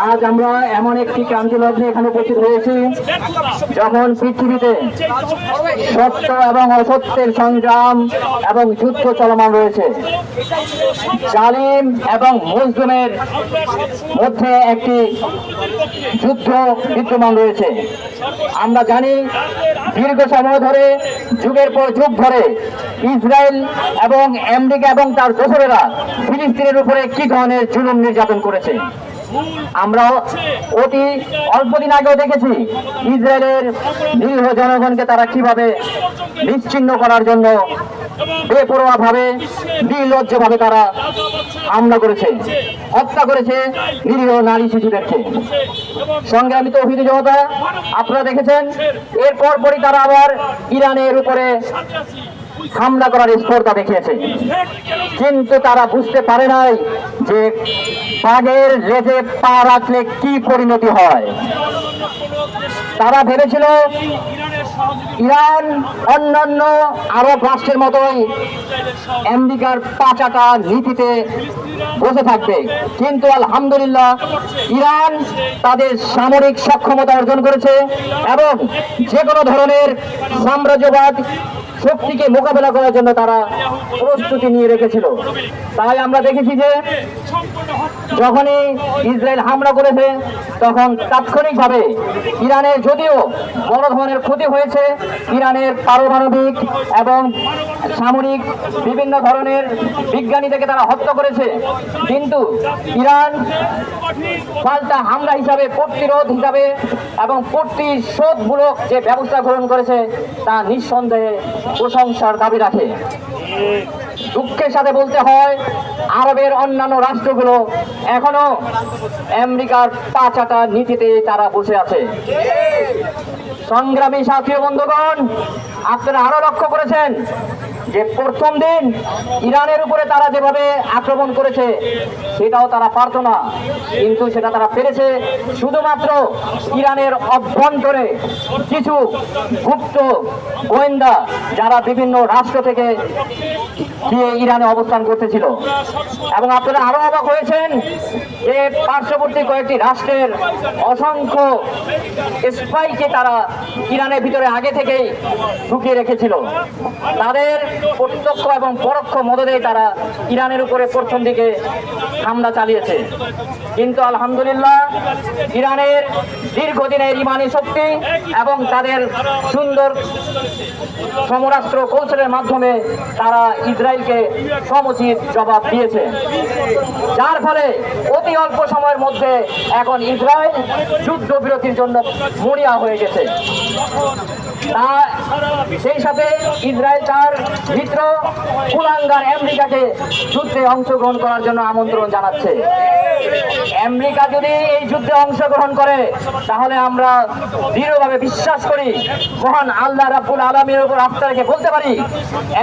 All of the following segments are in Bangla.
আজ আমরা এমন একটি ক্রান্তি লগ্নে এখানে উপস্থিত হয়েছি যখন পৃথিবীতে সত্য এবং অসত্যের সংগ্রাম এবং যুদ্ধ চলমান রয়েছে। জালিম এবং মজলুমের মধ্যে একটি যুদ্ধ বিদ্যমান রয়েছে। আমরা জানি দীর্ঘ সময় ধরে, যুগের পর যুগ ধরে ইসরায়েল এবং আমেরিকা এবং তার দোসরেরা ফিলিস্তিনের উপরে কি ধরনের জুলুম নির্যাতন করেছে। আমরা অতি অল্পদিন আগেও দেখেছি ইসরায়েলের নিরীহ জনগণকে তারা কিভাবে নিশ্চিহ্ন করার জন্য বেপরোয়া ভাবে, নির্লজ্জ ভাবে তারা হামলা করেছে, হত্যা করেছে নিরীহ নারী শিশুদেরকে। সংগ্রামী তৌহিদি জনতা, আপনারা দেখেছেন এরপর পরই তারা আবার ইরানের উপরে হামলা করার স্পর্ধা দেখিয়েছে। কিন্তু তারা বুঝতে পারে নাই যে বাঘের লেজে পা রাখলে কি পরিণতি হয়। তারা ভেবেছিল ইরান অন্যান্য আরব রাষ্ট্রের মতোই আমেরিকার পাচাটা নীতিতে বসে থাকবে, কিন্তু আলহামদুলিল্লাহ ইরান তাদের সামরিক সক্ষমতা অর্জন করেছে এবং যে কোনো ধরনের সাম্রাজ্যবাদ শক্তিকে মোকাবেলা করার জন্য তারা প্রস্তুতি নিয়ে রেখেছিল। তাই আমরা দেখেছি যে যখনই ইসরায়েল হামলা করেছে তখন তাৎক্ষণিকভাবে ইরানের, যদিও বড় ধরনের ক্ষতি হয়েছে, ইরানের পারমাণবিক এবং সামরিক বিভিন্ন ধরনের বিজ্ঞানীদেরকে তারা হত্যা করেছে, কিন্তু ইরান পাল্টা হামলা হিসাবে, প্রতিরোধ হিসাবে এবং প্রতিশোধমূলক যে ব্যবস্থা গ্রহণ করেছে তা নিঃসন্দেহে প্রশংসার দাবি রাখে। দুঃখের সাথে বলতে হয় আরবের অন্যান্য রাষ্ট্রগুলো এখনো আমেরিকার পাচাটা নীতিতে তারা বসে আছে। সংগ্রামী সাথী বন্ধুগণ, আপনারা আরো লক্ষ্য করেছেন যে প্রথম দিন ইরানের উপরে তারা যেভাবে আক্রমণ করেছে সেটাও তারা পারত না, কিন্তু সেটা তারা পেরেছে শুধুমাত্র ইরানের অভ্যন্তরে কিছু গুপ্ত গোয়েন্দা যারা বিভিন্ন রাষ্ট্র থেকে গিয়ে ইরানে অবস্থান করতেছিল। এবং আপনারা আরো অবাক হয়েছেন যে পার্শ্ববর্তী কয়েকটি রাষ্ট্রের অসংখ্য স্পাইকে তারা ইরানের ভিতরে আগে থেকেই ঢুকিয়ে রেখেছিল। তাদের প্রত্যক্ষ এবং পরোক্ষ মদদে তারা ইরানের উপরে প্রথম দিকে হামলা চালিয়েছে। কিন্তু আলহামদুলিল্লাহ ইরানের দীর্ঘদিনের ইমানি শক্তি এবং তাদের সুন্দর সমরাস্ত্র কৌশলের মাধ্যমে তারা ইসরায়েলকে সমুচিত জবাব দিয়েছে, যার ফলে অতি অল্প সময়ের মধ্যে এখন ইসরায়েল যুদ্ধবিরতির জন্য মরিয়া হয়ে গেছে। সেই সাথে ইসরায়েল তার মিত্র কুলাঙ্গার আমেরিকাকে যুদ্ধে অংশগ্রহণ করার জন্য আমন্ত্রণ জানাচ্ছে। আমেরিকা যদি এই যুদ্ধে অংশগ্রহণ করে তাহলে আমরা দৃঢ়ভাবে বিশ্বাস করি, মহান আল্লাহ রাব্বুল আলামিনের উপর আস্থা রেখে বলতে পারি,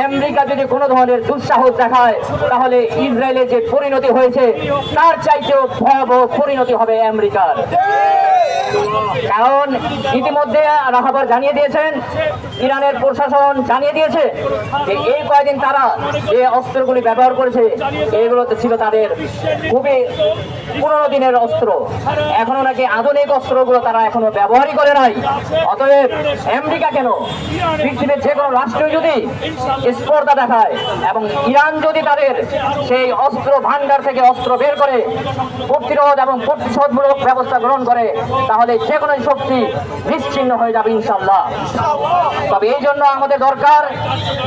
আমেরিকা যদি কোনো ধরনের দুঃসাহস দেখায় তাহলে ইসরায়েলের যে পরিণতি হয়েছে তার চাইতেও ভয়াবহ পরিণতি হবে আমেরিকার। কারণ ইতিমধ্যে রাহাবার জানিয়ে দিয়েছেন, ইরানের প্রশাসন জানিয়ে দিয়েছে যে এই কয়েকদিন তারা যে অস্ত্রগুলি ব্যবহার করেছে এগুলোতে ছিল তাদের খুবই পুরোনো দিনের অস্ত্র, এখনো নাকি আধুনিক অস্ত্রগুলো তারা এখনো ব্যবহারই করে নাই। অতএব আমেরিকা কেন, পৃথিবীর যে কোনো রাষ্ট্র যদি স্পর্ধা দেখায় এবং ইরান যদি তাদের সেই অস্ত্র ভান্ডার থেকে অস্ত্র বের করে প্রতিরোধ এবং প্রতিশোধমূলক ব্যবস্থা গ্রহণ করে তাহলে যে কোনো শক্তি নিশ্চিহ্ন হয়ে যাবে ইনশাআল্লাহ। তবে এই জন্য আমাদের দরকার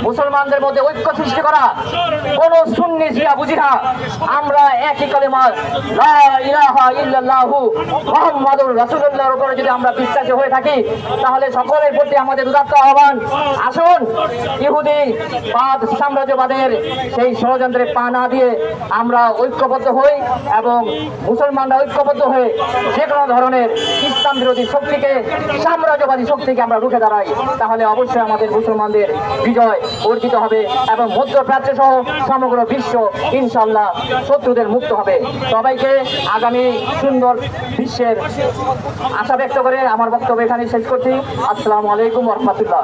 মুসলমানদের মধ্যে ঐক্য সৃষ্টি করা। কোন সুন্নি শিয়া বুঝি না, আমরা একই কালেমা লা ইলাহা ইল্লাল্লাহু মুহাম্মাদুর রাসূলুল্লাহর উপরে যদি আমরা বিশ্বাসী হয়ে থাকি তাহলে সকলের প্রতি আমাদের উদাত্ত আহ্বান, আসুন ইহুদিবাদ সাম্রাজ্যবাদের সেই ষড়যন্ত্রে পা না দিয়ে আমরা ঐক্যবদ্ধ হই এবং মুসলমানরা ঐক্যবদ্ধ হয়ে যে কোনো ধরনের ইসলাম বিরোধী শক্তিকে, সাম্রাজ্যবাদী শক্তিকে আমরা রুখে দাঁড়াই, তাহলে অবশ্যই আমাদের মুসলমানদের বিজয় অর্জিত হবে এবং মধ্যপ্রাচ্য সহ সমগ্র বিশ্ব ইনশাআল্লাহ শত্রুদের মুক্ত হবে। সবাইকে আগামী সুন্দর বিশ্বের আশা ব্যক্ত করে আমার বক্তব্য এখানে শেষ করছি। আসসালামু আলাইকুম ওয়া রাহমাতুল্লাহ।